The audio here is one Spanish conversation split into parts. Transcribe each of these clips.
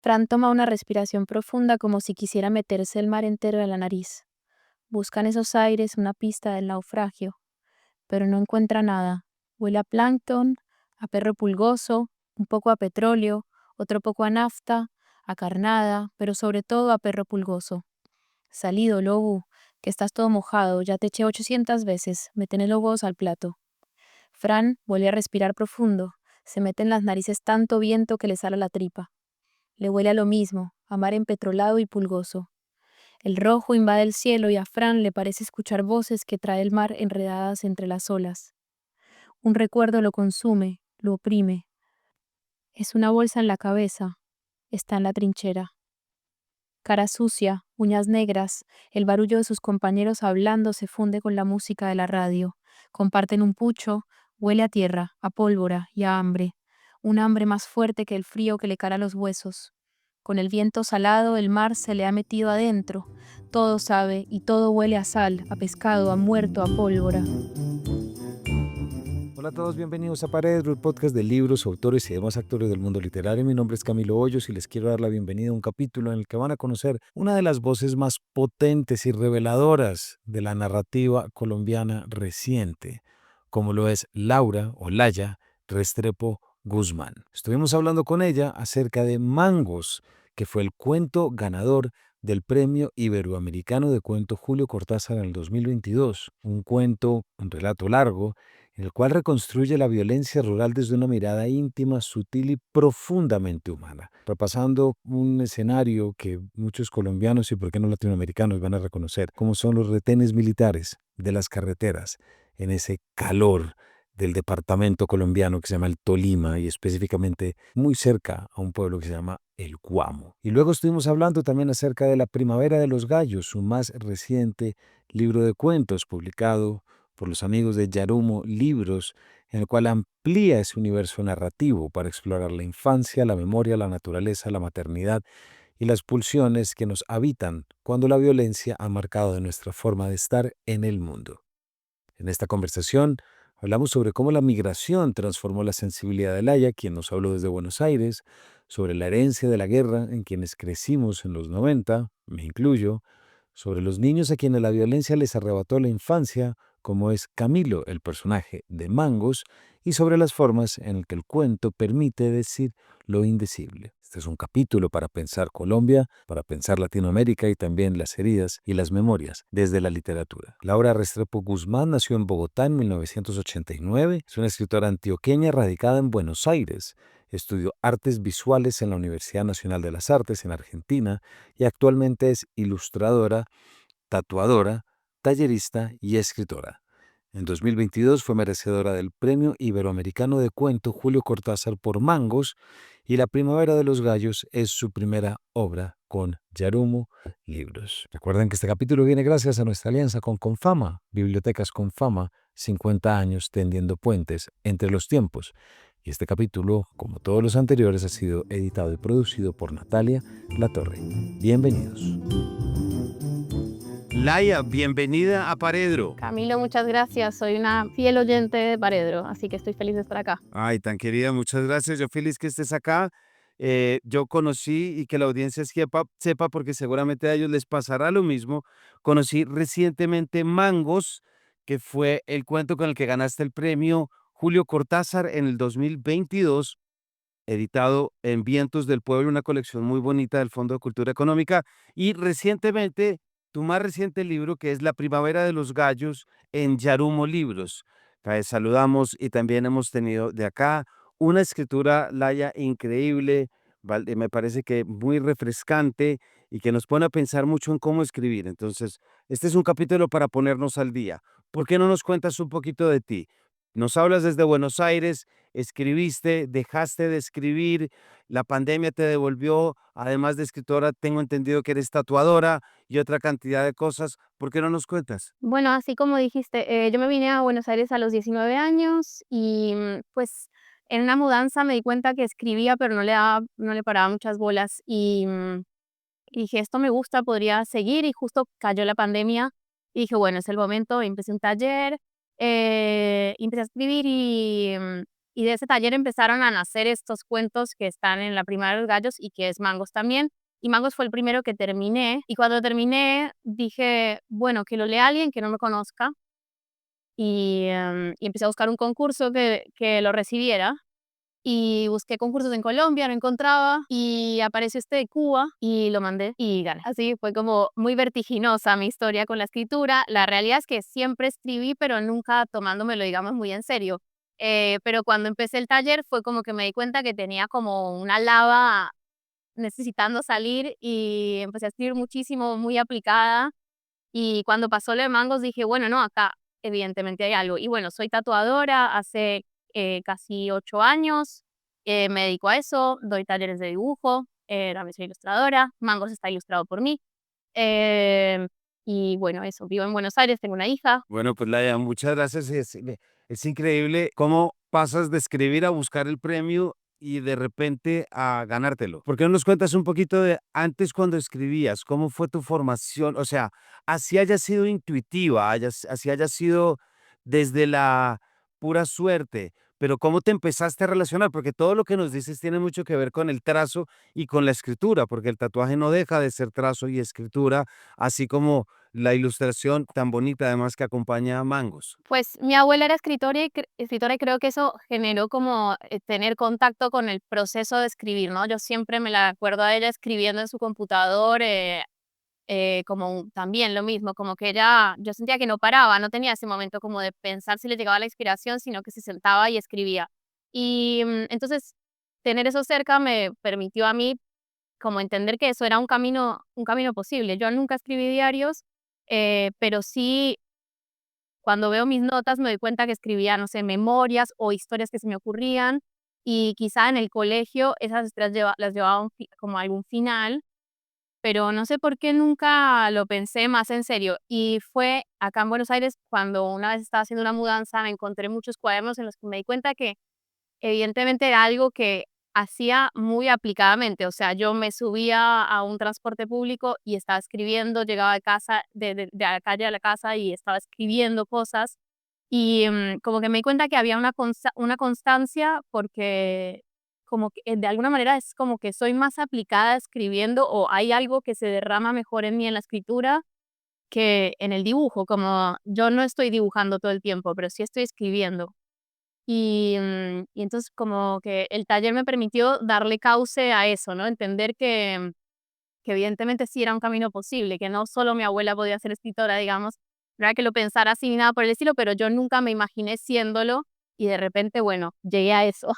Fran toma una respiración profunda como si quisiera meterse el mar entero en la nariz. Busca en esos aires una pista del naufragio, pero no encuentra nada. Huele a plancton, a perro pulgoso, un poco a petróleo, otro poco a nafta, a carnada, pero sobre todo a perro pulgoso. Salido, Lobu, que estás todo mojado, ya te eché 800 veces, me tenés los huevos al plato. Fran vuelve a respirar profundo, se mete en las narices tanto viento que le sale a la tripa. Le huele a lo mismo, a mar empetrolado y pulgoso. El rojo invade el cielo y a Fran le parece escuchar voces que trae el mar enredadas entre las olas. Un recuerdo lo consume, lo oprime. Es una bolsa en la cabeza, está en la trinchera. Cara sucia, uñas negras, el barullo de sus compañeros hablando se funde con la música de la radio. Comparten un pucho, huele a tierra, a pólvora y a hambre. Un hambre más fuerte que el frío que le cara los huesos. Con el viento salado, el mar se le ha metido adentro. Todo sabe y todo huele a sal, a pescado, a muerto, a pólvora. Hola a todos, bienvenidos a Paredro, el podcast de libros, autores y demás actores del mundo literario. Mi nombre es Camilo Hoyos y les quiero dar la bienvenida a un capítulo en el que van a conocer una de las voces más potentes y reveladoras de la narrativa colombiana reciente, como lo es Laura o Laya Restrepo Guzmán. Estuvimos hablando con ella acerca de Mangos, que fue el cuento ganador del Premio Iberoamericano de Cuento Julio Cortázar en el 2022. Un cuento, un relato largo, en el cual reconstruye la violencia rural desde una mirada íntima, sutil y profundamente humana, repasando un escenario que muchos colombianos y por qué no latinoamericanos van a reconocer, como son los retenes militares de las carreteras en ese calor del departamento colombiano que se llama el Tolima y específicamente muy cerca a un pueblo que se llama el Guamo. Y luego estuvimos hablando también acerca de La Primavera de los Gallos, su más reciente libro de cuentos publicado por los amigos de Yarumo Libros, en el cual amplía ese universo narrativo para explorar la infancia, la memoria, la naturaleza, la maternidad y las pulsiones que nos habitan cuando la violencia ha marcado de nuestra forma de estar en el mundo. En esta conversación hablamos sobre cómo la migración transformó la sensibilidad de Laya, quien nos habló desde Buenos Aires, sobre la herencia de la guerra en quienes crecimos en los 90, me incluyo, sobre los niños a quienes la violencia les arrebató la infancia, como es Camilo, el personaje de Mangos, y sobre las formas en que el cuento permite decir lo indecible. Este es un capítulo para pensar Colombia, para pensar Latinoamérica y también las heridas y las memorias desde la literatura. Laura Restrepo Guzmán nació en Bogotá en 1989. Es una escritora antioqueña radicada en Buenos Aires. Estudió artes visuales en la Universidad Nacional de las Artes en Argentina y actualmente es ilustradora, tatuadora, tallerista y escritora. En 2022 fue merecedora del Premio Iberoamericano de Cuento Julio Cortázar por Mangos y La Primavera de los Gallos es su primera obra con Yarumo Libros. Recuerden que este capítulo viene gracias a nuestra alianza con Confama, Bibliotecas Confama, 50 años tendiendo puentes entre los tiempos. Y este capítulo, como todos los anteriores, ha sido editado y producido por Natalia Latorre. Bienvenidos. Laia, bienvenida a Paredro. Camilo, muchas gracias. Soy una fiel oyente de Paredro, así que estoy feliz de estar acá. Ay, tan querida, muchas gracias. Yo feliz que estés acá. Yo conocí y que la audiencia sepa, porque seguramente a ellos les pasará lo mismo. Conocí recientemente Mangos, que fue el cuento con el que ganaste el premio Julio Cortázar en el 2022, editado en Vientos del Pueblo, una colección muy bonita del Fondo de Cultura Económica. Y recientemente, tu más reciente libro, que es La Primavera de los Gallos, en Yarumo Libros. Saludamos y también hemos tenido de acá una escritura, Laya, increíble, me parece que muy refrescante y que nos pone a pensar mucho en cómo escribir. Entonces, este es un capítulo para ponernos al día. ¿Por qué no nos cuentas un poquito de ti? Nos hablas desde Buenos Aires, escribiste, dejaste de escribir, la pandemia te devolvió, además de escritora, tengo entendido que eres tatuadora y otra cantidad de cosas. ¿Por qué no nos cuentas? Bueno, así como dijiste, yo me vine a Buenos Aires a los 19 años y pues en una mudanza me di cuenta que escribía, pero no le paraba muchas bolas y dije, esto me gusta, podría seguir y justo cayó la pandemia y dije, bueno, es el momento, empecé un taller, empecé a escribir Y de ese taller empezaron a nacer estos cuentos que están en La Primavera de los Gallos y que es Mangos también. Y Mangos fue el primero que terminé. Y cuando terminé dije, bueno, que lo lea alguien que no me conozca. Y empecé a buscar un concurso que lo recibiera. Y busqué concursos en Colombia, no encontraba, y apareció este de Cuba y lo mandé y gané. Así fue como muy vertiginosa mi historia con la escritura. La realidad es que siempre escribí, pero nunca tomándomelo, digamos, muy en serio. Pero cuando empecé el taller fue como que me di cuenta que tenía como una lava necesitando salir y empecé a escribir muchísimo, muy aplicada. Y cuando pasó lo de Mangos dije, bueno, no, acá evidentemente hay algo. Y bueno, soy tatuadora hace casi 8 años, me dedico a eso, doy talleres de dibujo, también soy ilustradora, Mangos está ilustrado por mí. em, y bueno, eso, vivo en Buenos Aires, tengo una hija. Bueno, pues Laia, muchas gracias. Es increíble cómo pasas de escribir a buscar el premio y de repente a ganártelo. ¿Por qué no nos cuentas un poquito de antes cuando escribías? ¿Cómo fue tu formación? O sea, así haya sido intuitiva, así haya sido desde la pura suerte, pero ¿cómo te empezaste a relacionar? Porque todo lo que nos dices tiene mucho que ver con el trazo y con la escritura, porque el tatuaje no deja de ser trazo y escritura, así como la ilustración tan bonita además que acompaña a Mangos. Pues mi abuela era escritora y creo que eso generó como tener contacto con el proceso de escribir, ¿no? Yo siempre me la acuerdo a ella escribiendo en su computador, también lo mismo, como que ella, yo sentía que no paraba, no tenía ese momento como de pensar si le llegaba la inspiración, sino que se sentaba y escribía. Entonces, tener eso cerca me permitió a mí como entender que eso era un camino posible. Yo nunca escribí diarios, pero sí, cuando veo mis notas me doy cuenta que escribía, no sé, memorias o historias que se me ocurrían, y quizá en el colegio esas historias las llevaba como a algún final, pero no sé por qué nunca lo pensé más en serio. Y fue acá en Buenos Aires cuando una vez estaba haciendo una mudanza, me encontré muchos cuadernos en los que me di cuenta que evidentemente era algo que hacía muy aplicadamente. O sea, yo me subía a un transporte público y estaba escribiendo, llegaba de casa, de la calle a la casa y estaba escribiendo cosas. Como que me di cuenta que había una constancia porque como que de alguna manera es como que soy más aplicada escribiendo o hay algo que se derrama mejor en mí en la escritura que en el dibujo, como yo no estoy dibujando todo el tiempo, pero sí estoy escribiendo. Y entonces como que el taller me permitió darle cauce a eso, ¿no? Entender que evidentemente sí era un camino posible, que no solo mi abuela podía ser escritora, digamos, no era que lo pensara así ni nada por el estilo, pero yo nunca me imaginé siéndolo y de repente, bueno, llegué a eso.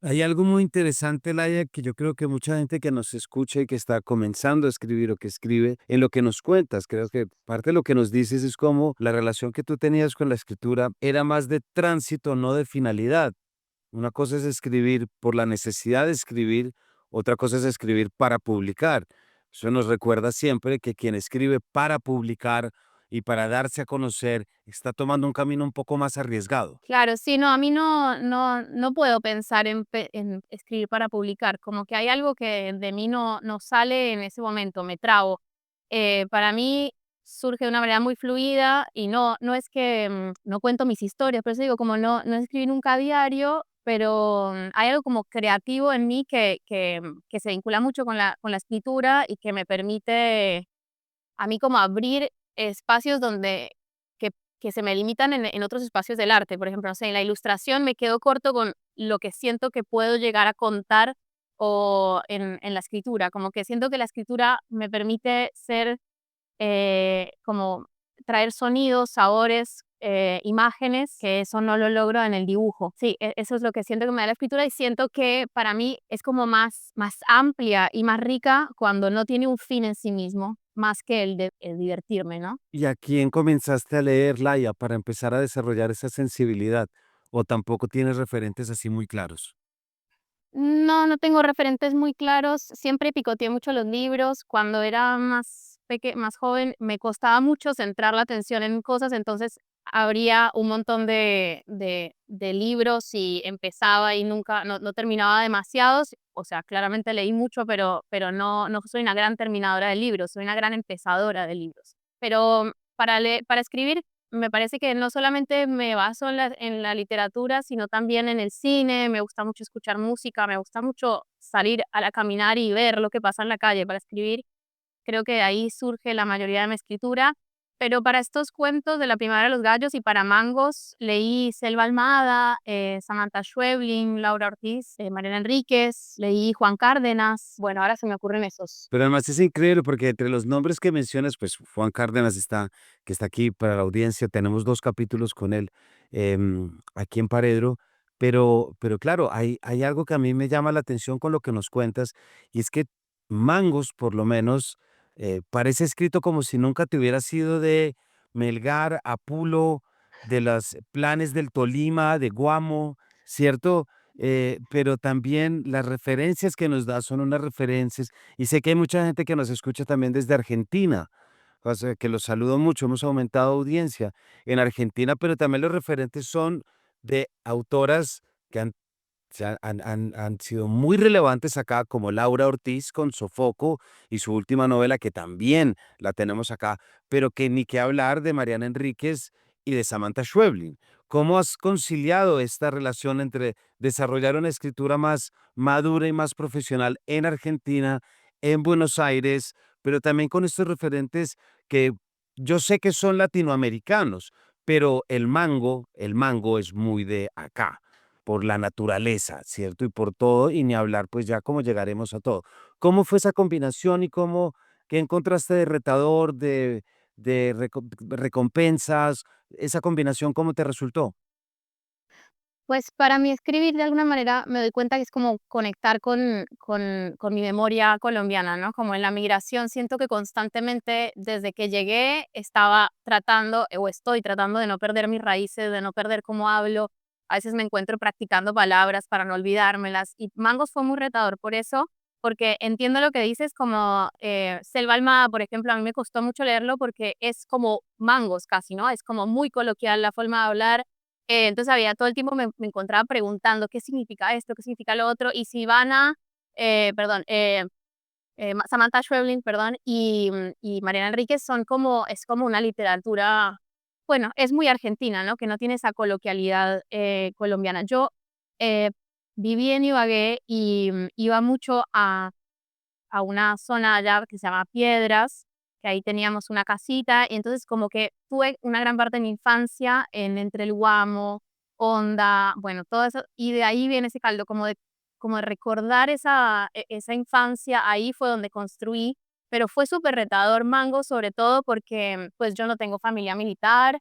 Hay algo muy interesante, Laia, que yo creo que mucha gente que nos escucha y que está comenzando a escribir o que escribe, en lo que nos cuentas, creo que parte de lo que nos dices es como la relación que tú tenías con la escritura era más de tránsito, no de finalidad. Una cosa es escribir por la necesidad de escribir, otra cosa es escribir para publicar. Eso nos recuerda siempre que quien escribe para publicar y para darse a conocer está tomando un camino un poco más arriesgado. Claro, sí, no, a mí no puedo pensar en escribir para publicar, como que hay algo que de mí no sale en ese momento, me trabo. Para mí surge de una manera muy fluida y no es que no cuento mis historias, pero eso digo, como no escribí nunca a diario, pero hay algo como creativo en mí que se vincula mucho con la escritura y que me permite a mí como abrir espacios donde que que se me limitan en otros espacios del arte. Por ejemplo, no sé, en la ilustración me quedo corto con lo que siento que puedo llegar a contar o en la escritura, como que siento que la escritura me permite ser, como traer sonidos, sabores, imágenes, que eso no lo logro en el dibujo. Sí, eso es lo que siento que me da la escritura y siento que para mí es como más amplia y más rica cuando no tiene un fin en sí mismo, más que el divertirme, ¿no? ¿Y a quién comenzaste a leer, Laia, para empezar a desarrollar esa sensibilidad? ¿O tampoco tienes referentes así muy claros? No tengo referentes muy claros. Siempre picoteé mucho los libros. Cuando era más joven, me costaba mucho centrar la atención en cosas, entonces abría un montón de libros y empezaba y nunca, no terminaba demasiados. O sea, claramente leí mucho, pero no soy una gran terminadora de libros, soy una gran empezadora de libros. Pero para escribir me parece que no solamente me baso en la literatura, sino también en el cine, me gusta mucho escuchar música, me gusta mucho salir a caminar y ver lo que pasa en la calle para escribir. Creo que de ahí surge la mayoría de mi escritura, pero para estos cuentos de La Primavera de los Gallos y para Mangos leí Selva Almada, Samantha Schweblin, Laura Ortiz, Mariana Enríquez, leí Juan Cárdenas. Bueno, ahora se me ocurren esos. Pero además es increíble porque entre los nombres que mencionas, pues Juan Cárdenas está, que está aquí para la audiencia, tenemos 2 capítulos con él, aquí en Paredro, pero claro, hay algo que a mí me llama la atención con lo que nos cuentas, y es que Mangos, por lo menos, parece escrito como si nunca te hubieras ido de Melgar, Apulo, de los planes del Tolima, de Guamo, ¿cierto? Pero también las referencias que nos da son unas referencias y sé que hay mucha gente que nos escucha también desde Argentina, o sea, que los saludo mucho, hemos aumentado audiencia en Argentina, pero también los referentes son de autoras que han sido muy relevantes acá, como Laura Ortiz con Sofoco y su última novela, que también la tenemos acá, pero que ni qué hablar de Mariana Enríquez y de Samantha Schweblin. ¿Cómo has conciliado esta relación entre desarrollar una escritura más madura y más profesional en Argentina, en Buenos Aires, pero también con estos referentes que yo sé que son latinoamericanos, pero el mango es muy de acá, por la naturaleza, ¿cierto? Y por todo, y ni hablar, pues ya cómo llegaremos a todo. ¿Cómo fue esa combinación y qué encontraste de retador, de recompensas? Esa combinación, ¿cómo te resultó? Pues para mí escribir de alguna manera me doy cuenta que es como conectar con mi memoria colombiana, ¿no? Como en la migración siento que constantemente desde que llegué estaba tratando o estoy tratando de no perder mis raíces, de no perder cómo hablo. A veces me encuentro practicando palabras para no olvidármelas y Mangos fue muy retador por eso, porque entiendo lo que dices como Selva Almada, por ejemplo, a mí me costó mucho leerlo porque es como Mangos casi, ¿no? Es como muy coloquial la forma de hablar, entonces había todo el tiempo me encontraba preguntando qué significa esto, qué significa lo otro, y si Ivana, perdón, Samantha Schweblin, perdón, y Mariana Enríquez son como, es como una literatura, bueno, es muy argentina, ¿no? Que no tiene esa coloquialidad colombiana. Yo eh, viví en Ibagué y iba mucho a una zona allá que se llama Piedras, que ahí teníamos una casita, y entonces como que tuve una gran parte de mi infancia en entre el Guamo, Honda, bueno, todo eso, y de ahí viene ese caldo, como de recordar esa infancia, ahí fue donde construí, pero fue súper retador Mango, sobre todo porque, pues, yo no tengo familia militar,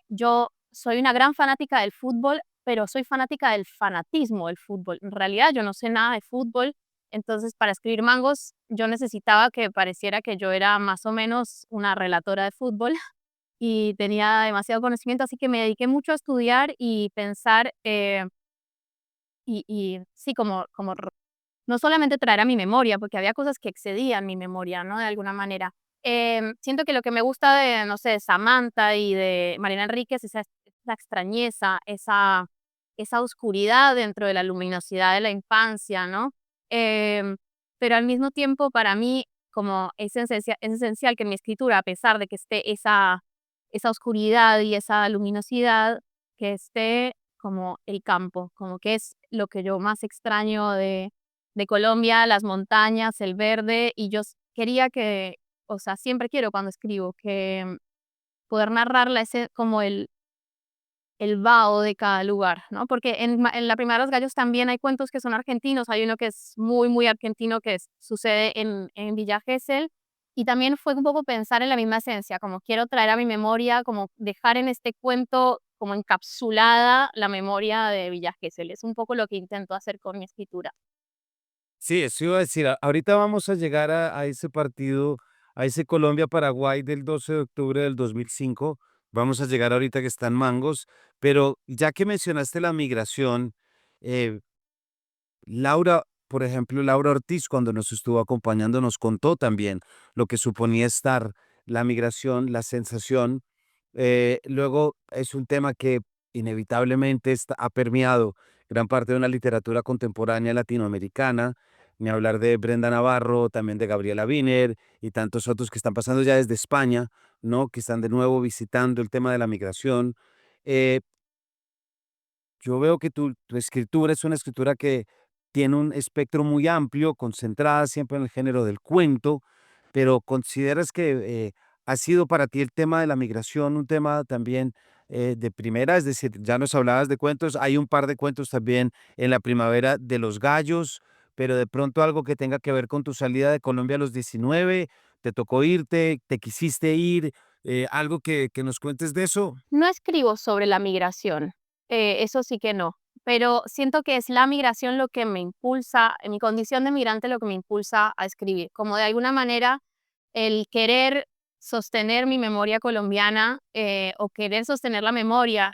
yo soy una gran fanática del fútbol, pero soy fanática del fanatismo del fútbol. En realidad, yo no sé nada de fútbol, entonces, para escribir Mangos, yo necesitaba que pareciera que yo era más o menos una relatora de fútbol y tenía demasiado conocimiento, así que me dediqué mucho a estudiar y pensar, y sí, no solamente traer a mi memoria, porque había cosas que excedían mi memoria, ¿no? De alguna manera. Siento que lo que me gusta de, no sé, de Samantha y de Mariana Enríquez es esa extrañeza, esa oscuridad dentro de la luminosidad de la infancia, ¿no? Em, pero al mismo tiempo, para mí, como es esencial que en mi escritura, a pesar de que esté esa oscuridad y esa luminosidad, que esté como el campo, como que es lo que yo más extraño de Colombia, las montañas, el verde, y yo quería que, o sea, siempre quiero cuando escribo que poder narrarla ese como el vaho de cada lugar, ¿no? Porque en La Primera de los Gallos también hay cuentos que son argentinos, hay uno que es muy, muy argentino que sucede en Villa Gesell, y también fue un poco pensar en la misma esencia, como quiero traer a mi memoria, como dejar en este cuento como encapsulada la memoria de Villa Gesell. Es un poco lo que intento hacer con mi escritura. Sí, eso iba a decir, ahorita vamos a llegar a ese partido, a ese Colombia-Paraguay del 12 de octubre del 2005. Vamos a llegar ahorita que están Mangos, pero ya que mencionaste la migración, eh, Laura, por ejemplo, Laura Ortiz, cuando nos estuvo acompañando, nos contó también lo que suponía estar la migración, la sensación. Luego es un tema que inevitablemente ha permeado gran parte de una literatura contemporánea latinoamericana, ni hablar de Brenda Navarro, también de Gabriela Wiener y tantos otros que están pasando ya desde España, ¿no? Que están de nuevo visitando el tema de la migración. Eh, yo veo que tu escritura es una escritura que tiene un espectro muy amplio, concentrada siempre en el género del cuento, pero ¿consideras que ha sido para ti el tema de la migración un tema también de primera? Es decir, ya nos hablabas de cuentos, hay un par de cuentos también en la primavera de los gallos, pero de pronto algo que tenga que ver con tu salida de Colombia a los 19, te tocó irte, te quisiste ir, algo que nos cuentes de eso. No escribo sobre la migración, eso sí que no, pero siento que es la migración lo que me impulsa, en mi condición de migrante, lo que me impulsa a escribir, como de alguna manera el querer sostener mi memoria colombiana, o querer sostener la memoria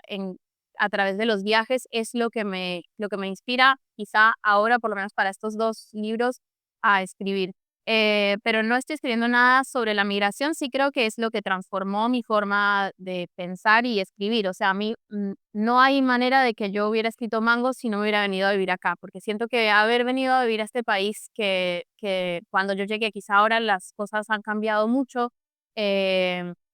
a través de los viajes es lo que me inspira, quizá ahora, por lo menos para estos 2 libros, a escribir. Pero no estoy escribiendo nada sobre la migración, sí creo que es lo que transformó mi forma de pensar y escribir. O sea, a mí no hay manera de que yo hubiera escrito Mango si no me hubiera venido a vivir acá, porque siento que haber venido a vivir a este país, que cuando yo llegué, quizá ahora las cosas han cambiado mucho,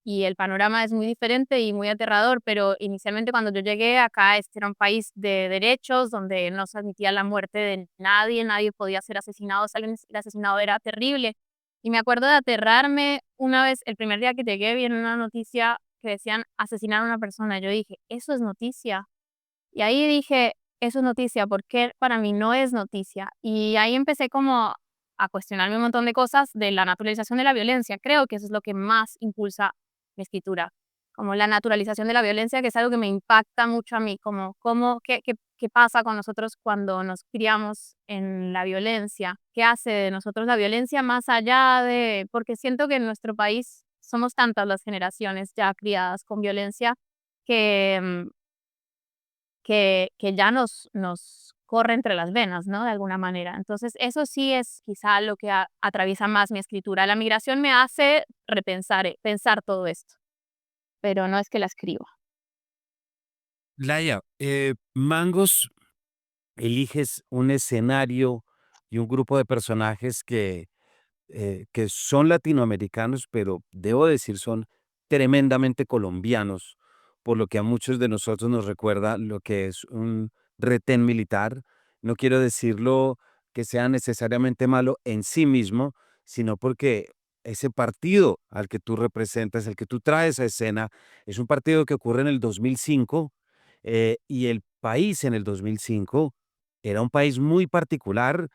y el panorama es muy diferente y muy aterrador, pero inicialmente cuando yo llegué acá, este era un país de derechos, donde no se admitía la muerte de nadie, nadie podía ser asesinado, si alguien era asesinado era terrible. Y me acuerdo de aterrarme una vez, el primer día que llegué, vi en una noticia que decían asesinar a una persona. Yo dije, eso es noticia. Y ahí dije, eso es noticia, porque para mí no es noticia. Y ahí empecé como a cuestionarme un montón de cosas de la naturalización de la violencia. Creo que eso es lo que más impulsa mi escritura, como la naturalización de la violencia, que es algo que me impacta mucho a mí, como qué pasa con nosotros cuando nos criamos en la violencia, qué hace de nosotros la violencia más allá de, porque siento que en nuestro país somos tantas las generaciones ya criadas con violencia que, que ya nos corre entre las venas, ¿no? De alguna manera. Entonces, eso sí es quizá lo que atraviesa más mi escritura. La migración me hace repensar, pensar todo esto, pero no es que la escriba. Laia, Mangos, eliges un escenario y un grupo de personajes que son latinoamericanos, pero debo decir son tremendamente colombianos, por lo que a muchos de nosotros nos recuerda lo que es un retén militar. No quiero decirlo que sea necesariamente malo en sí mismo, sino porque ese partido al que tú representas, el que tú traes a escena, es un partido que ocurre en el 2005 y el país en el 2005 era un país muy particular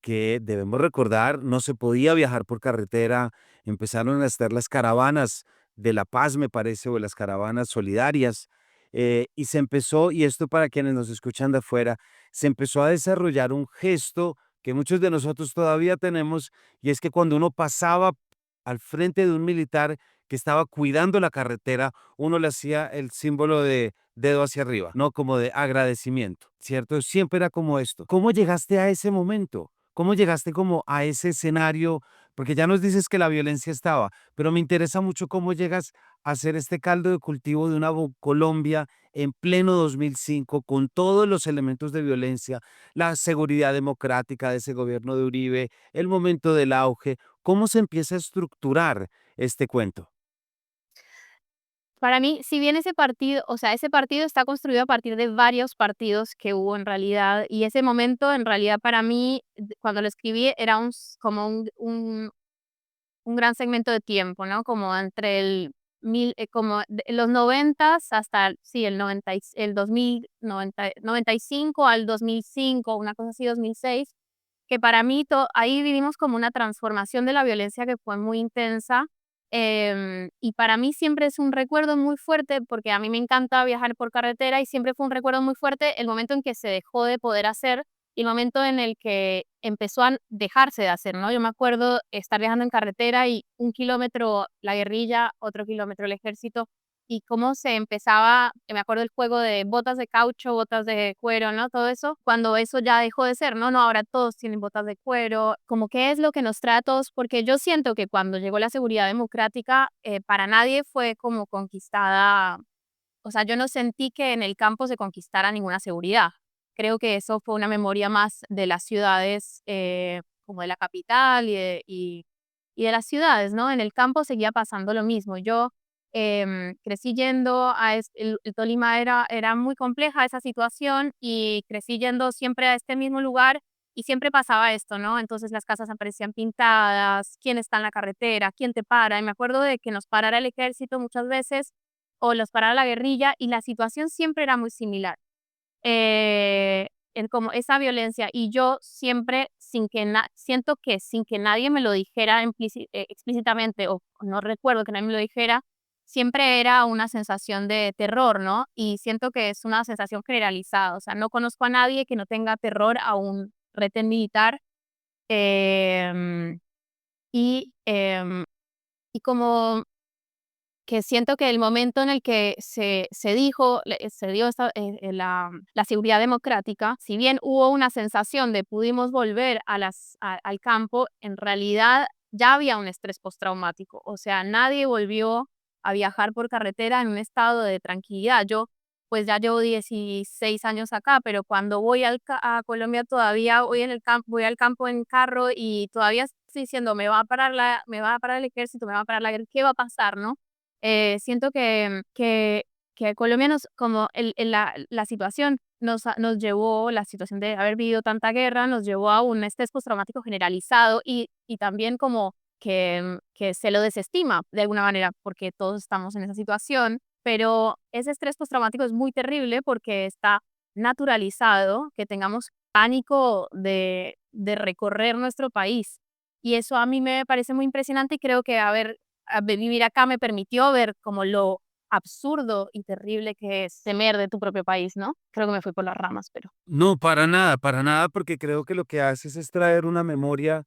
que debemos recordar, no se podía viajar por carretera, empezaron a estar las caravanas de La Paz, me parece, o las caravanas solidarias, y se empezó, y esto para quienes nos escuchan de afuera, se empezó a desarrollar un gesto que muchos de nosotros todavía tenemos, y es que cuando uno pasaba al frente de un militar que estaba cuidando la carretera, uno le hacía el símbolo de dedo hacia arriba, ¿no? Como de agradecimiento, ¿cierto? Siempre era como esto. ¿Cómo llegaste a ese momento? ¿Cómo llegaste como a ese escenario? Porque ya nos dices que la violencia estaba, pero me interesa mucho cómo llegas a hacer este caldo de cultivo de una Colombia en pleno 2005 con todos los elementos de violencia, la seguridad democrática de ese gobierno de Uribe, el momento del auge. ¿Cómo se empieza a estructurar este cuento? Para mí, si bien ese partido, o sea, ese partido está construido a partir de varios partidos que hubo en realidad, y ese momento en realidad para mí, cuando lo escribí, era como un gran segmento de tiempo, ¿no? Como entre como los 90 hasta, sí, el 95 al 2005, una cosa así, 2006, que para mí ahí vivimos como una transformación de la violencia que fue muy intensa. Y para mí siempre es un recuerdo muy fuerte, porque a mí me encanta viajar por carretera y siempre fue un recuerdo muy fuerte el momento en que se dejó de poder hacer y el momento en el que empezó a dejarse de hacer, ¿no? Yo me acuerdo estar viajando en carretera y 1 kilómetro la guerrilla, otro kilómetro el ejército, y cómo se empezaba, me acuerdo el juego de botas de caucho, botas de cuero, ¿no? Todo eso, cuando eso ya dejó de ser, ¿no? No, ahora todos tienen botas de cuero, como qué es lo que nos trae a todos, porque yo siento que cuando llegó la seguridad democrática, para nadie fue como conquistada, o sea, yo no sentí que en el campo se conquistara ninguna seguridad. Creo que eso fue una memoria más de las ciudades, como de la capital y de las ciudades, ¿no? En el campo seguía pasando lo mismo. Yo crecí yendo el Tolima era muy compleja esa situación y crecí yendo siempre a este mismo lugar y siempre pasaba esto, ¿no? Entonces las casas aparecían pintadas, quién está en la carretera, quién te para. Y me acuerdo de que nos parara el ejército muchas veces o los parara la guerrilla y la situación siempre era muy similar. En como esa violencia y yo siempre siento que sin que nadie me lo dijera explícitamente o no recuerdo que nadie me lo dijera, siempre era una sensación de terror, ¿no? Y siento que es una sensación generalizada, o sea, no conozco a nadie que no tenga terror a un retén militar, em, y, em, y como que siento que el momento en el que se dio la seguridad democrática, si bien hubo una sensación de pudimos volver al campo, en realidad ya había un estrés postraumático. O sea, nadie volvió a viajar por carretera en un estado de tranquilidad. Yo, pues ya llevo 16 años acá, pero cuando voy a Colombia todavía voy al campo en carro y todavía estoy diciendo, me va a parar el ejército, me va a parar la guerra, ¿qué va a pasar, no? Siento que Colombia como la situación nos llevó, la situación de haber vivido tanta guerra, nos llevó a un estrés postraumático generalizado y también como que se lo desestima de alguna manera, porque todos estamos en esa situación, pero ese estrés postraumático es muy terrible porque está naturalizado que tengamos pánico de recorrer nuestro país. Y eso a mí me parece muy impresionante y creo que vivir acá me permitió ver como lo absurdo y terrible que es temer de tu propio país, ¿no? Creo que me fui por las ramas, pero No, para nada, porque creo que lo que haces es traer una memoria,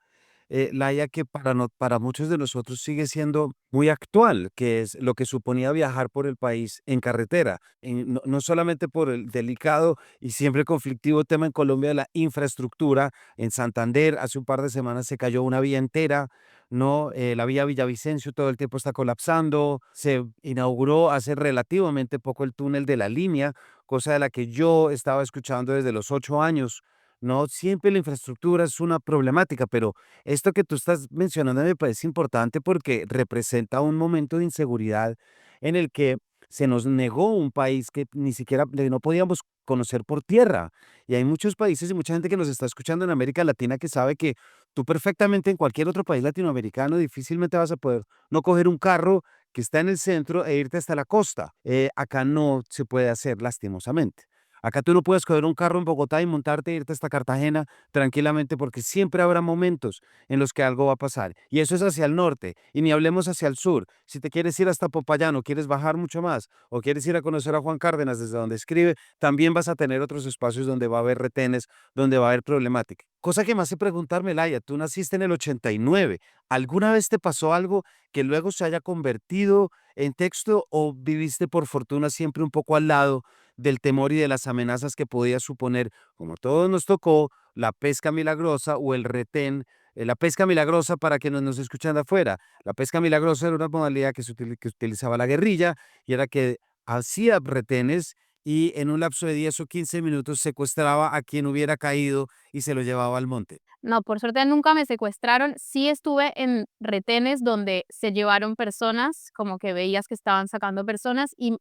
Laia, que para muchos de nosotros sigue siendo muy actual, que es lo que suponía viajar por el país en carretera. No solamente por el delicado y siempre conflictivo tema en Colombia de la infraestructura. En Santander, hace un par de semanas se cayó una vía entera, ¿no? La vía Villavicencio todo el tiempo está colapsando. Se inauguró hace relativamente poco el túnel de la línea, cosa de la que yo estaba escuchando desde los 8 años. No siempre la infraestructura es una problemática, pero esto que tú estás mencionando me parece importante porque representa un momento de inseguridad en el que se nos negó un país que ni siquiera no podíamos conocer por tierra. Y hay muchos países y mucha gente que nos está escuchando en América Latina que sabe que tú perfectamente en cualquier otro país latinoamericano difícilmente vas a poder no coger un carro que está en el centro e irte hasta la costa. Acá no se puede hacer, lastimosamente. Acá tú no puedes coger un carro en Bogotá y montarte e irte hasta Cartagena tranquilamente porque siempre habrá momentos en los que algo va a pasar. Y eso es hacia el norte. Y ni hablemos hacia el sur. Si te quieres ir hasta Popayán o quieres bajar mucho más o quieres ir a conocer a Juan Cárdenas desde donde escribe, también vas a tener otros espacios donde va a haber retenes, donde va a haber problemática. Cosa que me hace preguntarme, Laia, tú naciste en el 89. ¿Alguna vez te pasó algo que luego se haya convertido en texto o viviste por fortuna siempre un poco al lado del temor y de las amenazas que podía suponer, como a todos nos tocó, la pesca milagrosa o el retén? La pesca milagrosa, para que nos escuchan de afuera, la pesca milagrosa era una modalidad que utilizaba la guerrilla y era que hacía retenes y en un lapso de 10 o 15 minutos secuestraba a quien hubiera caído y se lo llevaba al monte. no, por suerte nunca me secuestraron. Sí estuve en retenes donde se llevaron personas, como que veías que estaban sacando personas y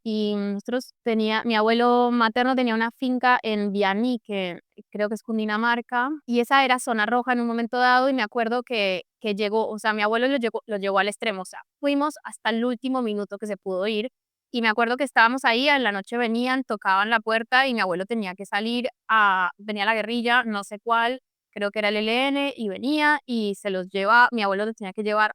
mi abuelo materno tenía una finca en Vianí, que creo que es Cundinamarca, y esa era zona roja en un momento dado y me acuerdo que llegó, o sea, mi abuelo lo llevó al extremo, o sea, fuimos hasta el último minuto que se pudo ir y me acuerdo que estábamos ahí, en la noche venían, tocaban la puerta y mi abuelo tenía que venía la guerrilla, no sé cuál, creo que era el ELN, y venía y se los lleva, mi abuelo los tenía que llevar,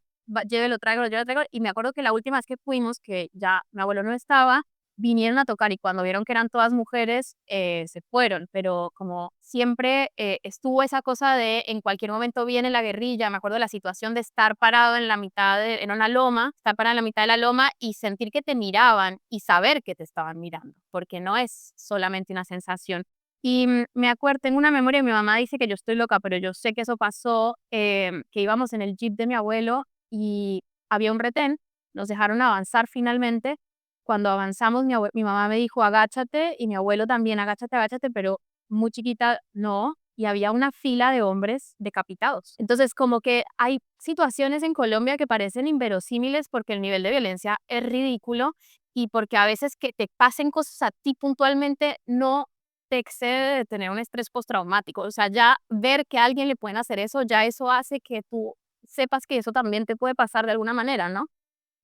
llévelo, tráigalo, llévelo, tráigalo, y me acuerdo que la última vez que fuimos, que ya mi abuelo no estaba, vinieron a tocar y cuando vieron que eran todas mujeres, se fueron, pero como siempre estuvo esa cosa de en cualquier momento viene la guerrilla, me acuerdo de la situación de estar parado en una loma, estar parado en la mitad de la loma y sentir que te miraban y saber que te estaban mirando, porque no es solamente una sensación. Y me acuerdo, tengo una memoria, mi mamá dice que yo estoy loca, pero yo sé que eso pasó, que íbamos en el jeep de mi abuelo y había un retén, nos dejaron avanzar finalmente. Cuando avanzamos, mi mamá me dijo: "Agáchate", y mi abuelo también: "Agáchate, agáchate", pero muy chiquita, no. y había una fila de hombres decapitados. Entonces, como que hay situaciones en Colombia que parecen inverosímiles porque el nivel de violencia es ridículo y porque a veces que te pasen cosas a ti puntualmente no te excede de tener un estrés postraumático. O sea, ya ver que a alguien le pueden hacer eso, ya eso hace que tú sepas que eso también te puede pasar de alguna manera, ¿no?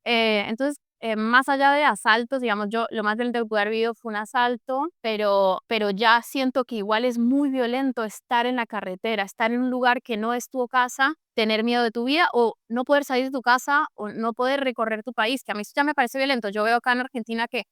Entonces, más allá de asaltos, digamos, yo lo más violento que pude haber vivido fue un asalto, pero ya siento que igual es muy violento estar en la carretera, estar en un lugar que no es tu casa, tener miedo de tu vida o no poder salir de tu casa o no poder recorrer tu país, que a mí eso ya me parece violento. Yo veo acá en Argentina que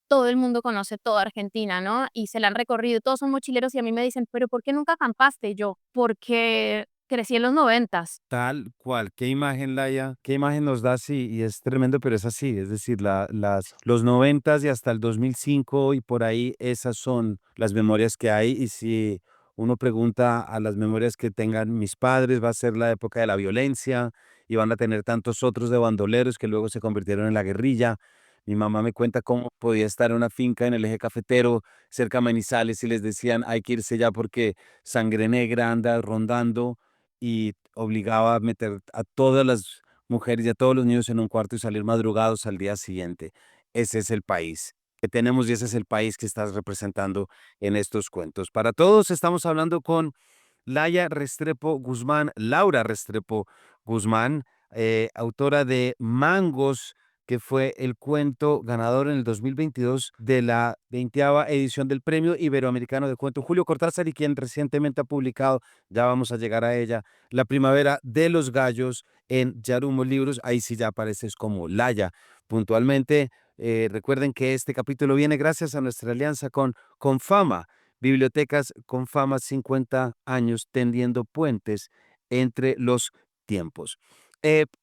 todo el mundo conoce toda Argentina, ¿no? Y se la han recorrido, todos son mochileros y a mí me dicen, pero ¿por qué nunca acampaste? Y yo, porque crecí en los 90. Tal cual, qué imagen, Laia, qué imagen nos da, sí, y es tremendo, pero es así, es decir, los 90 y hasta el 2005 y por ahí, esas son las memorias que hay, y si uno pregunta a las memorias que tengan mis padres, va a ser la época de la violencia, y van a tener tantos otros de bandoleros que luego se convirtieron en la guerrilla. Mi mamá me cuenta cómo podía estar en una finca en el eje cafetero, cerca de Manizales, y les decían, hay que irse ya porque sangre negra anda rondando, y obligaba a meter a todas las mujeres y a todos los niños en un cuarto y salir madrugados al día siguiente. Ese es el país que tenemos y ese es el país que estás representando en estos cuentos. Para todos estamos hablando con Laia Restrepo Guzmán, Laura Restrepo Guzmán, autora de Mangos, que fue el cuento ganador en el 2022 de la 20ª edición del Premio Iberoamericano de Cuento Julio Cortázar, y quien recientemente ha publicado, ya vamos a llegar a ella, La Primavera de los Gallos en Yarumo Libros. Ahí sí ya apareces como Laia puntualmente. Recuerden que este capítulo viene gracias a nuestra alianza con Fama. Bibliotecas con Fama, 50 años tendiendo puentes entre los tiempos.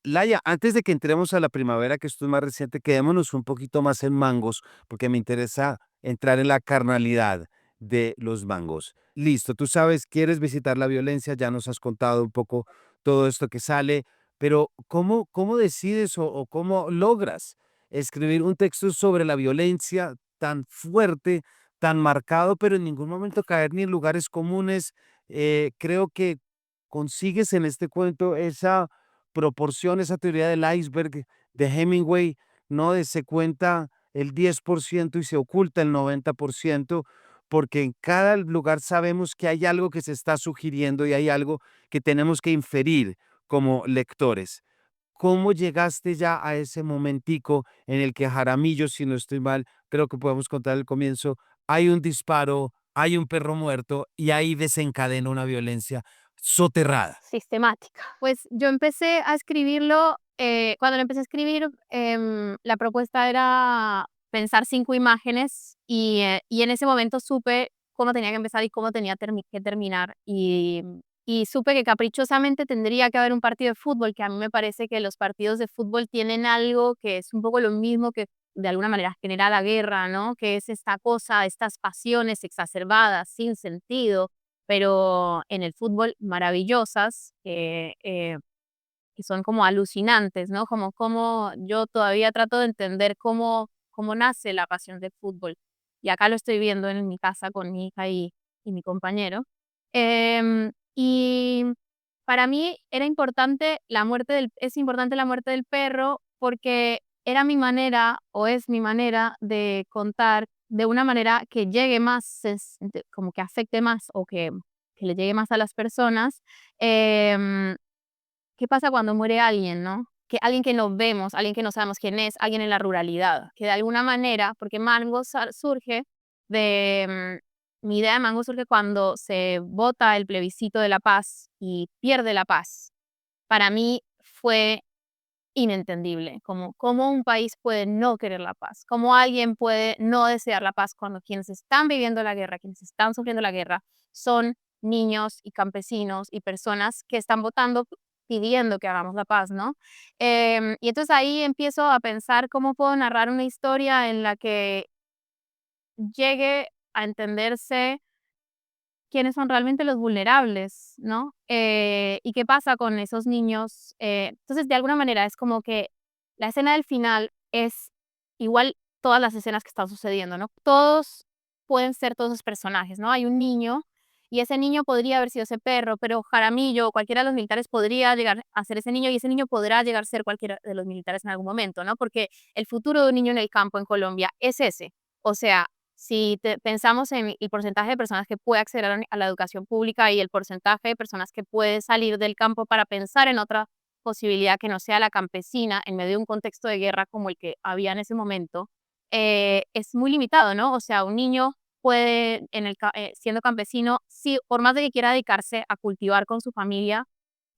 Laia, antes de que entremos a La Primavera, que esto es más reciente, quedémonos un poquito más en Mangos, porque me interesa entrar en la carnalidad de los Mangos. Listo, tú sabes, quieres visitar la violencia, ya nos has contado un poco todo esto que sale, pero ¿cómo decides o cómo logras escribir un texto sobre la violencia tan fuerte, tan marcado, pero en ningún momento caer ni en lugares comunes? Creo que consigues en este cuento esa proporción, esa teoría del iceberg de Hemingway, ¿no? De se cuenta el 10% y se oculta el 90%, porque en cada lugar sabemos que hay algo que se está sugiriendo y hay algo que tenemos que inferir como lectores. ¿Cómo llegaste ya a ese momentico en el que Jaramillo, si no estoy mal, creo que podemos contar el comienzo, hay un disparo, hay un perro muerto y ahí desencadena una violencia soterrada? Sistemática. Pues yo empecé a escribirlo, cuando lo empecé a escribir, la propuesta era pensar 5 imágenes y en ese momento supe cómo tenía que empezar y cómo tenía que terminar. Y supe que caprichosamente tendría que haber un partido de fútbol, que a mí me parece que los partidos de fútbol tienen algo que es un poco lo mismo que de alguna manera genera la guerra, ¿no? Que es esta cosa, estas pasiones exacerbadas, sin sentido, pero en el fútbol maravillosas, que son como alucinantes, ¿no? Como yo todavía trato de entender cómo nace la pasión del fútbol. Y acá lo estoy viendo en mi casa con mi hija y mi compañero. Y para mí era importante es importante la muerte del perro porque era mi manera o es mi manera de contar de una manera que llegue más, como que afecte más o que le llegue más a las personas. em, ¿Qué pasa cuando muere alguien, no? Que alguien que no vemos, alguien que no sabemos quién es, alguien en la ruralidad, que de alguna manera, porque Mango surge mi idea de Mango surge cuando se vota el plebiscito de la paz y pierde la paz. Para mí fue inentendible, como cómo un país puede no querer la paz, cómo alguien puede no desear la paz cuando quienes están viviendo la guerra, quienes están sufriendo la guerra, son niños y campesinos y personas que están votando pidiendo que hagamos la paz, ¿no? Y entonces ahí empiezo a pensar cómo puedo narrar una historia en la que llegue a entenderse quiénes son realmente los vulnerables, ¿no? Y qué pasa con esos niños. Entonces, de alguna manera, es como que la escena del final es igual todas las escenas que están sucediendo, ¿no? Todos pueden ser todos esos personajes, ¿no? Hay un niño y ese niño podría haber sido ese perro, pero Jaramillo o cualquiera de los militares podría llegar a ser ese niño y ese niño podrá llegar a ser cualquiera de los militares en algún momento, ¿no? Porque el futuro de un niño en el campo en Colombia es ese. O sea, si pensamos en el porcentaje de personas que puede acceder a la educación pública y el porcentaje de personas que puede salir del campo para pensar en otra posibilidad que no sea la campesina en medio de un contexto de guerra como el que había en ese momento, es muy limitado, ¿no? O sea, un niño puede, siendo campesino, si por más de que quiera dedicarse a cultivar con su familia,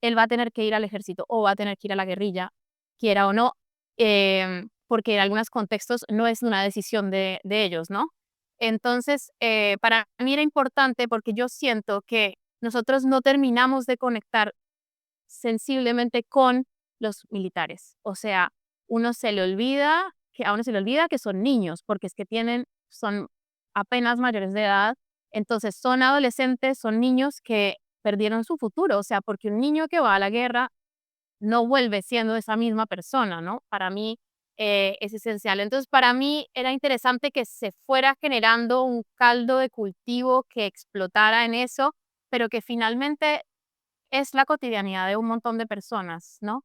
él va a tener que ir al ejército o va a tener que ir a la guerrilla, quiera o no, porque en algunos contextos no es una decisión de ellos, ¿no? Entonces, para mí era importante porque yo siento que nosotros no terminamos de conectar sensiblemente con los militares. O sea, a uno se le olvida que son niños, porque es que son apenas mayores de edad, entonces son adolescentes, son niños que perdieron su futuro, o sea, porque un niño que va a la guerra no vuelve siendo esa misma persona, ¿no? Para mí es esencial. Entonces, para mí era interesante que se fuera generando un caldo de cultivo que explotara en eso, pero que finalmente es la cotidianidad de un montón de personas, ¿no?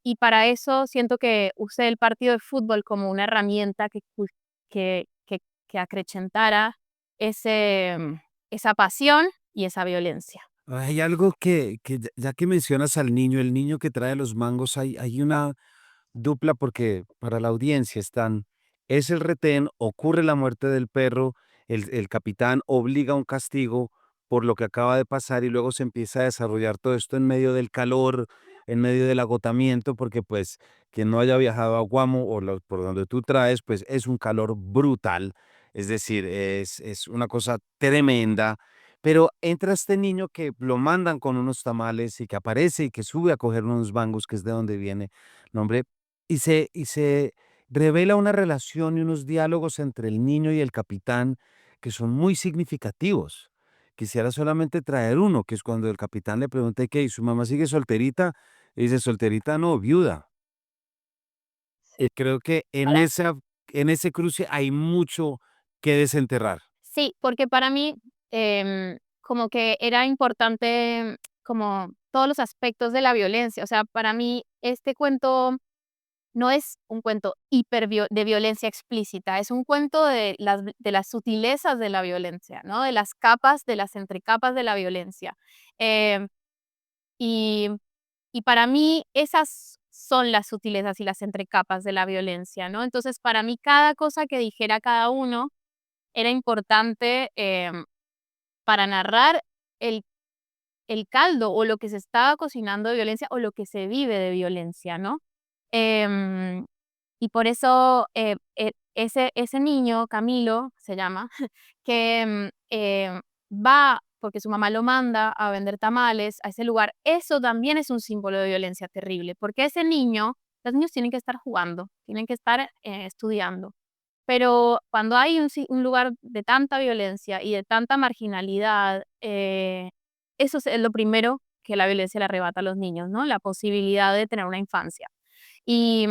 Y para eso siento que usé el partido de fútbol como una herramienta que, que, que acrecentara esa pasión y esa violencia. Hay algo que ya que mencionas al niño, el niño que trae los mangos, hay una dupla porque para la audiencia es el retén, ocurre la muerte del perro, el capitán obliga a un castigo por lo que acaba de pasar y luego se empieza a desarrollar todo esto en medio del calor, en medio del agotamiento, porque pues quien no haya viajado a Guamo o por donde tú traes, pues es un calor brutal, es decir, es una cosa tremenda. Pero entra este niño que lo mandan con unos tamales y que aparece y que sube a coger unos mangos, que es de donde viene. No, hombre, y se revela una relación y unos diálogos entre el niño y el capitán que son muy significativos. Quisiera solamente traer uno, que es cuando el capitán le pregunta: ¿qué? ¿Y su mamá sigue solterita? Y dice: solterita no, viuda. Sí. Creo que en ese cruce hay mucho que desenterrar. Sí, porque para mí, como que era importante como todos los aspectos de la violencia. O sea, para mí este cuento no es un cuento de violencia explícita, es un cuento de las sutilezas de la violencia, ¿no? De las capas, de las entrecapas de la violencia. Em, y y para mí esas son las sutilezas y las entrecapas de la violencia, ¿no? Entonces, para mí cada cosa que dijera cada uno era importante, para narrar el el caldo, o lo que se estaba cocinando de violencia, o lo que se vive de violencia, ¿no? Em, y por eso, ese niño, Camilo se llama, que, va porque su mamá lo manda a vender tamales a ese lugar, eso también es un símbolo de violencia terrible, porque ese niño los niños tienen que estar jugando, tienen que estar, estudiando. Pero cuando hay un lugar de tanta violencia y de tanta marginalidad, eso es lo primero que la violencia le arrebata a los niños, ¿no? La posibilidad de tener una infancia. Y,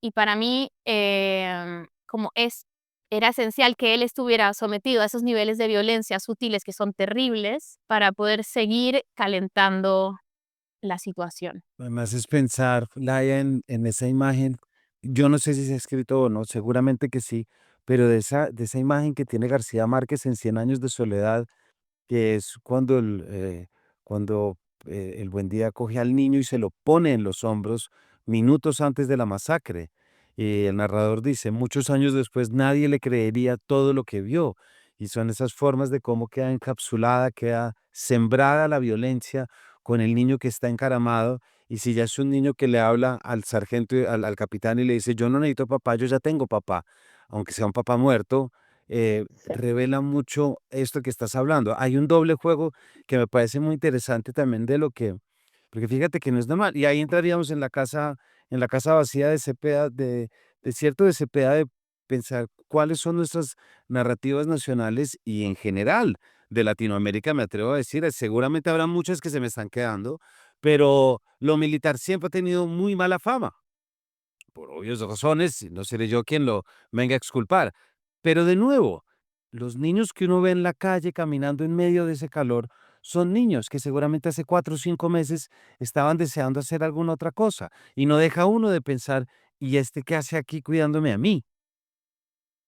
y para mí, era esencial que él estuviera sometido a esos niveles de violencia sutiles que son terribles para poder seguir calentando la situación. Me haces pensar, Laia, en esa imagen. Yo no sé si se ha escrito o no, seguramente que sí, pero de esa imagen que tiene García Márquez en Cien años de soledad, que es cuando el buen día coge al niño y se lo pone en los hombros minutos antes de la masacre. Y el narrador dice: muchos años después nadie le creería todo lo que vio. Y son esas formas de cómo queda encapsulada, queda sembrada la violencia con el niño que está encaramado. Y si ya es un niño que le habla al sargento, al capitán y le dice: yo no necesito papá, yo ya tengo papá, aunque sea un papá muerto, revela mucho esto que estás hablando. Hay un doble juego que me parece muy interesante también porque fíjate que no es normal. Y ahí entraríamos en la casa vacía de Cepeda, de cierto de Cepeda, de pensar cuáles son nuestras narrativas nacionales y en general de Latinoamérica, me atrevo a decir. Seguramente habrá muchas que se me están quedando, pero lo militar siempre ha tenido muy mala fama, por obvias razones, no seré yo quien lo venga a exculpar. Pero de nuevo, Los niños que uno ve en la calle caminando en medio de ese calor son niños que seguramente hace 4 o 5 meses estaban deseando hacer alguna otra cosa y no deja uno de pensar, ¿y este qué hace aquí cuidándome a mí?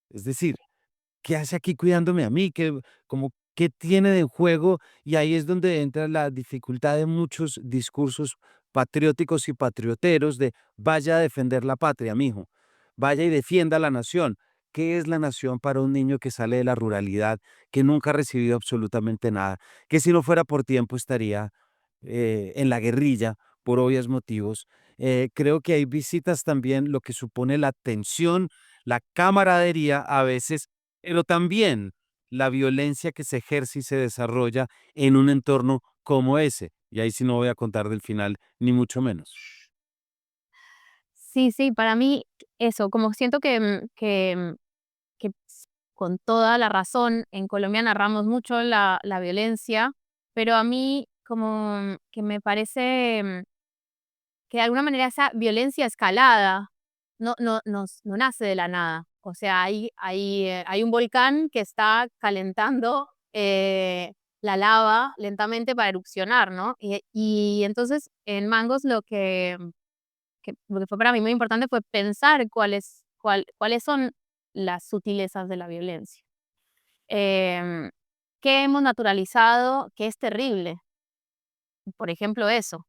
Es decir, ¿qué hace aquí cuidándome a mí? ¿Qué tiene de juego? Y ahí es donde entra la dificultad de muchos discursos patrióticos y patrioteros de vaya a defender la patria, mijo, vaya y defienda la nación. ¿Qué es la nación para un niño que sale de la ruralidad, que nunca ha recibido absolutamente nada, que si no fuera por tiempo estaría en la guerrilla por obvios motivos? Creo que hay visitas también lo que supone la tensión, la camaradería a veces, pero también la violencia que se ejerce y se desarrolla en un entorno como ese. Y ahí sí no voy a contar del final, ni mucho menos. Sí, sí, para mí eso, como siento que con toda la razón, en Colombia narramos mucho la violencia, pero a mí como que me parece que de alguna manera esa violencia escalada no nace de la nada. O sea, hay un volcán que está calentando la lava lentamente para erupcionar, ¿no? Y entonces en Mangos lo que fue para mí muy importante fue pensar cuáles son las sutilezas de la violencia. Em, ¿Qué hemos naturalizado que es terrible? Por ejemplo, eso,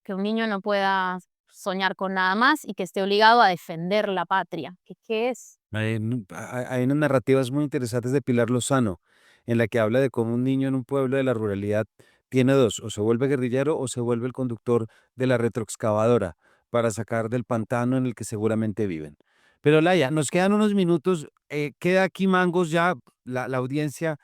que un niño no pueda soñar con nada más y que esté obligado a defender la patria. ¿Qué es? Hay unas narrativas muy interesantes de Pilar Lozano, en la que habla de cómo un niño en un pueblo de la ruralidad tiene dos, o se vuelve guerrillero o se vuelve el conductor de la retroexcavadora para sacar del pantano en el que seguramente viven. Pero Laia, nos quedan unos minutos, queda aquí Mangos ya, la audiencia,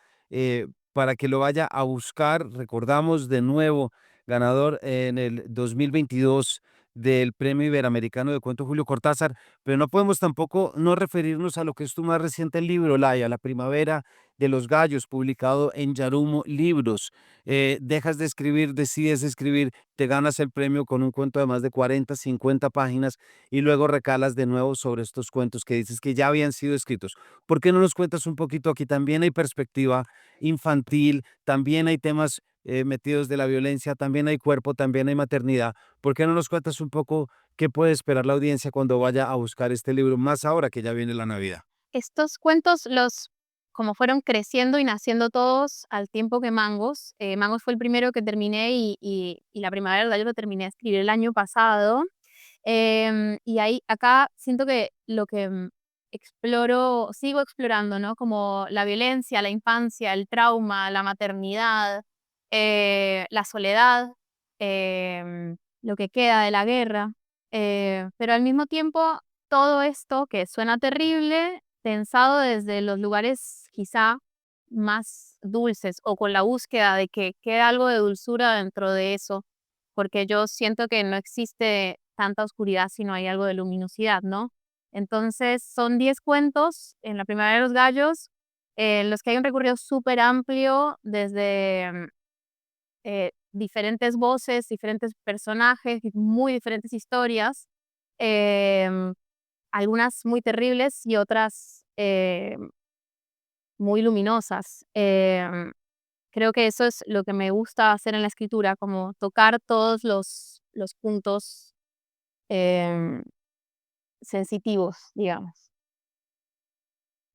para que lo vaya a buscar. Recordamos de nuevo, ganador en el 2022 del Premio Iberoamericano de Cuento Julio Cortázar, pero no podemos tampoco no referirnos a lo que es tu más reciente libro, Laia, La Primavera de los Gallos, publicado en Yarumo Libros. Dejas de escribir, decides escribir, te ganas el premio con un cuento de más de 40, 50 páginas y luego recalas de nuevo sobre estos cuentos que dices que ya habían sido escritos. ¿Por qué no nos cuentas un poquito? Aquí también hay perspectiva infantil, también hay temas metidos de la violencia, también hay cuerpo, también hay maternidad. ¿Por qué no nos cuentas un poco qué puede esperar la audiencia cuando vaya a buscar este libro, más ahora que ya viene la Navidad? Estos cuentos, como fueron creciendo y naciendo todos al tiempo que Mangos. Mangos fue el primero que terminé y La Primavera del Gallo lo terminé de escribir el año pasado. Y ahí, acá siento que lo que sigo explorando, ¿no? Como la violencia, la infancia, el trauma, la maternidad, la soledad, lo que queda de la guerra. Pero al mismo tiempo, todo esto que suena terrible, pensado desde los lugares quizá más dulces o con la búsqueda de que quede algo de dulzura dentro de eso, porque yo siento que no existe tanta oscuridad si no hay algo de luminosidad, ¿no? Entonces, son 10 cuentos en La Primavera de los Gallos, en los que hay un recorrido súper amplio desde diferentes voces, diferentes personajes, y muy diferentes historias, em, algunas muy terribles y otras muy luminosas. Creo que eso es lo que me gusta hacer en la escritura, como tocar todos los puntos em, sensitivos, digamos.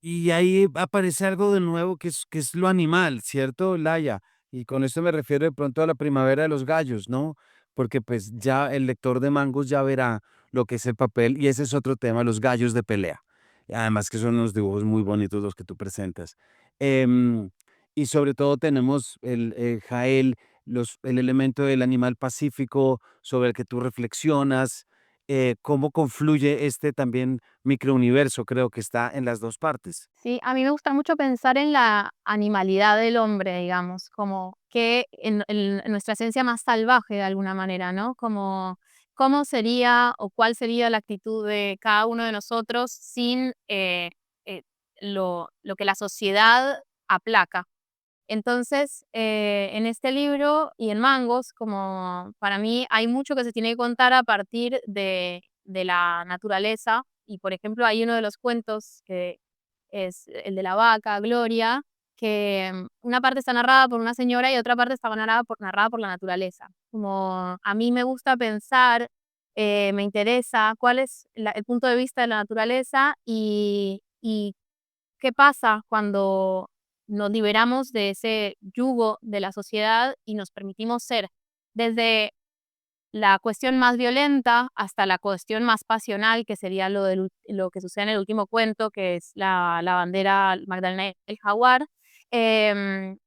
Y ahí aparece algo de nuevo que es lo animal, ¿cierto, Laia? Y con esto me refiero de pronto a la primavera de los gallos, ¿no? Porque pues ya el lector de Mangos ya verá lo que es el papel y ese es otro tema, los gallos de pelea. Y además que son unos dibujos muy bonitos los que tú presentas. Em, y sobre todo tenemos el Jael, el elemento del animal pacífico sobre el que tú reflexionas, cómo confluye este también microuniverso, creo que está en las 2 partes. Sí, a mí me gusta mucho pensar en la animalidad del hombre, digamos, como que en nuestra esencia más salvaje de alguna manera, ¿no? Como cómo sería o cuál sería la actitud de cada uno de nosotros sin eh, lo que la sociedad aplaca. Entonces, en este libro y en Mangos, como para mí hay mucho que se tiene que contar a partir de la naturaleza. Y por ejemplo, hay uno de los cuentos es el de la vaca, Gloria, que una parte está narrada por una señora y otra parte está narrada por la naturaleza. Como a mí me gusta pensar, me interesa cuál es el punto de vista de la naturaleza y qué pasa cuando nos liberamos de ese yugo de la sociedad y nos permitimos ser desde la cuestión más violenta hasta la cuestión más pasional, que sería lo que sucede en el último cuento, que es la bandera Magdalena el jaguar. Em,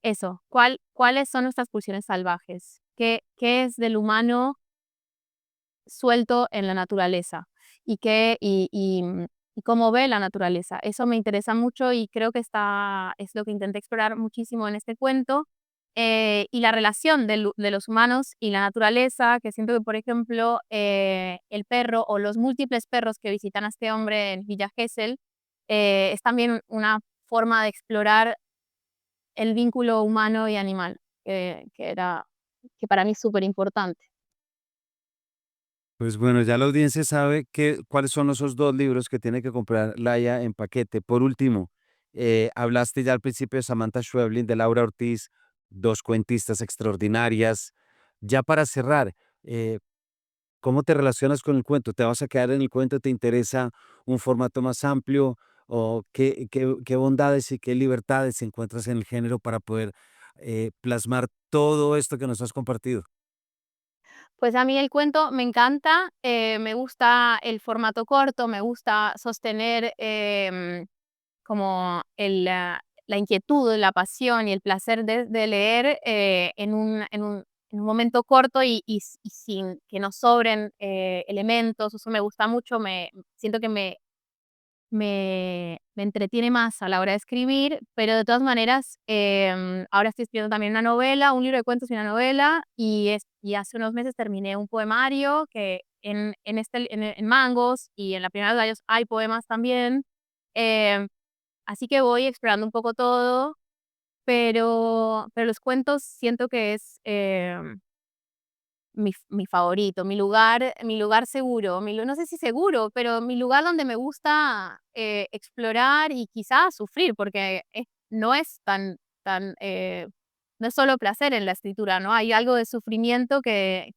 Eso, ¿cuáles son nuestras pulsiones salvajes? ¿Qué es del humano suelto en la naturaleza? ¿Y cómo ve la naturaleza? Eso me interesa mucho y creo que es lo que intenté explorar muchísimo en este cuento. Y la relación de los humanos y la naturaleza, que siento que, por ejemplo, el perro o los múltiples perros que visitan a este hombre en Villa Gesell, es también una forma de explorar el vínculo humano y animal, que para mí es súper importante. Pues bueno, ya la audiencia sabe cuáles son esos 2 libros que tiene que comprar Laia en paquete. Por último, hablaste ya al principio de Samantha Schweblin, de Laura Ortiz, 2 cuentistas extraordinarias. Ya para cerrar, ¿cómo te relacionas con el cuento? ¿Te vas a quedar en el cuento? ¿Te interesa un formato más amplio? ¿O qué bondades y qué libertades encuentras en el género para poder, plasmar todo esto que nos has compartido? Pues a mí el cuento me encanta, me gusta el formato corto, me gusta sostener, como la inquietud, la pasión y el placer de leer, en un momento corto y sin que nos sobren, elementos. Eso me gusta mucho, siento que me entretiene más a la hora de escribir, pero de todas maneras, ahora estoy escribiendo también una novela, un libro de cuentos y una novela, y hace unos meses terminé un poemario que en Mangos y en La Primera de los Gallos hay poemas también. em, Así que voy explorando un poco todo, pero los cuentos siento que es, mi favorito, mi lugar seguro, no sé si seguro, pero mi lugar donde me gusta, explorar y quizás sufrir, porque no es no es solo placer en la escritura, ¿no? Hay algo de sufrimiento que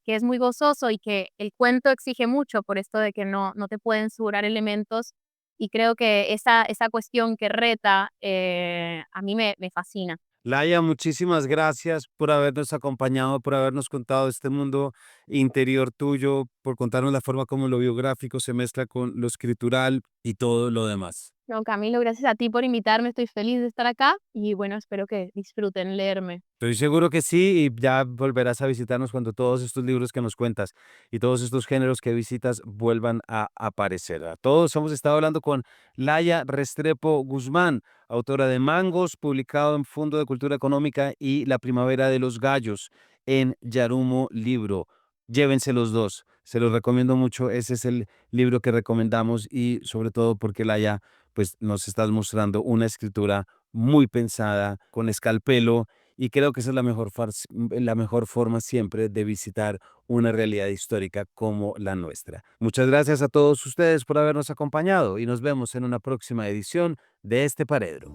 es muy gozoso y que el cuento exige mucho por esto de que no te pueden sobrar elementos, y creo que esa cuestión que reta, a mí me fascina. Laia, muchísimas gracias por habernos acompañado, por habernos contado este mundo interior tuyo, por contarnos la forma como lo biográfico se mezcla con lo escritural y todo lo demás. No, Camilo, gracias a ti por invitarme, estoy feliz de estar acá y bueno, espero que disfruten leerme. Estoy seguro que sí, y ya volverás a visitarnos cuando todos estos libros que nos cuentas y todos estos géneros que visitas vuelvan a aparecer. A todos hemos estado hablando con Laia Restrepo Guzmán, autora de Mangos, publicado en Fondo de Cultura Económica, y La Primavera de los Gallos en Yarumo Libro. Llévense los dos, se los recomiendo mucho. Ese es el libro que recomendamos, y sobre todo porque Laia, pues nos estás mostrando una escritura muy pensada, con escalpelo, y creo que esa es la mejor forma siempre de visitar una realidad histórica como la nuestra. Muchas gracias a todos ustedes por habernos acompañado y nos vemos en una próxima edición de este Paredro.